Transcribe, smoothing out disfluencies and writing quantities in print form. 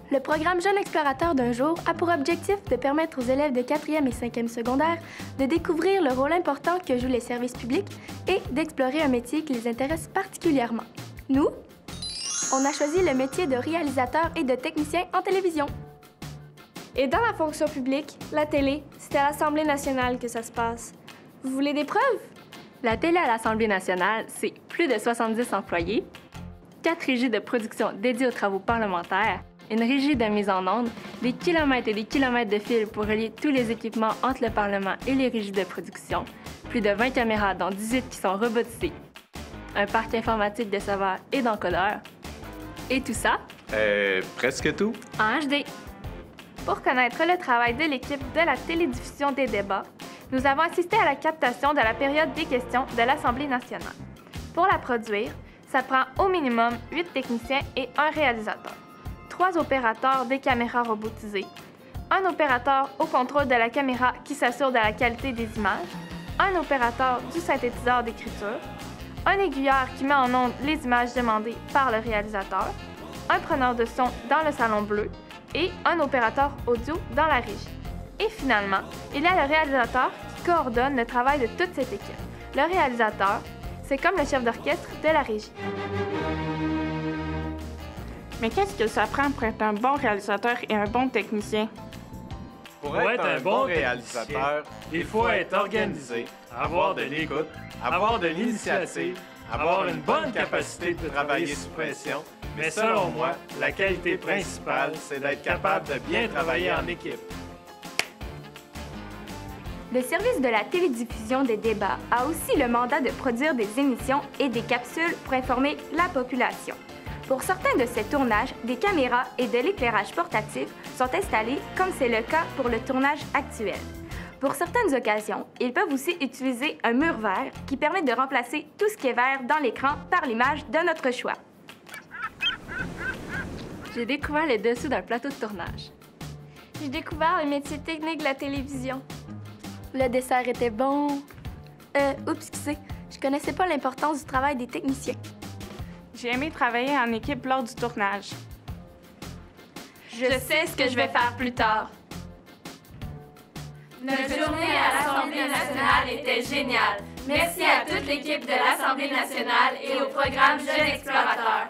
Le programme Jeune Explorateur d'un jour a pour objectif de permettre aux élèves de 4e et 5e secondaire de découvrir le rôle important que jouent les services publics et d'explorer un métier qui les intéresse particulièrement. Nous, on a choisi le métier de réalisateur et de technicien en télévision. Et dans la fonction publique, la télé, c'est à l'Assemblée nationale que ça se passe. Vous voulez des preuves? La télé à l'Assemblée nationale, c'est plus de 70 employés, 4 régies de production dédiées aux travaux parlementaires, une régie de mise en onde, des kilomètres et des kilomètres de fils pour relier tous les équipements entre le Parlement et les régies de production, plus de 20 caméras, dont 18 qui sont robotisées, un parc informatique de serveurs et d'encodeurs, et tout ça... presque tout. En HD. Pour connaître le travail de l'équipe de la télédiffusion des débats, nous avons assisté à la captation de la période des questions de l'Assemblée nationale. Pour la produire, ça prend au minimum 8 techniciens et un réalisateur, 3 opérateurs des caméras robotisées, un opérateur au contrôle de la caméra qui s'assure de la qualité des images, un opérateur du synthétiseur d'écriture, un aiguilleur qui met en onde les images demandées par le réalisateur, un preneur de son dans le salon bleu et un opérateur audio dans la régie. Et finalement, il y a le réalisateur qui coordonne le travail de toute cette équipe. Le réalisateur, c'est comme le chef d'orchestre de la régie. Mais qu'est-ce que ça prend pour être un bon réalisateur et un bon technicien? Pour être un bon réalisateur, il faut être organisé, avoir de l'écoute, avoir de l'initiative, avoir une bonne capacité de travailler sous pression. Mais selon moi, la qualité principale, c'est d'être capable de bien travailler en équipe. Le service de la télédiffusion des débats a aussi le mandat de produire des émissions et des capsules pour informer la population. Pour certains de ces tournages, des caméras et de l'éclairage portatif sont installés, comme c'est le cas pour le tournage actuel. Pour certaines occasions, ils peuvent aussi utiliser un mur vert qui permet de remplacer tout ce qui est vert dans l'écran par l'image de notre choix. J'ai découvert le dessous d'un plateau de tournage. J'ai découvert le métier technique de la télévision. Le dessert était bon. Excusez, je connaissais pas l'importance du travail des techniciens. J'ai aimé travailler en équipe lors du tournage. Je sais ce que je vais faire plus tard. Notre journée à l'Assemblée nationale était géniale. Merci à toute l'équipe de l'Assemblée nationale et au programme Jeunes Explorateurs.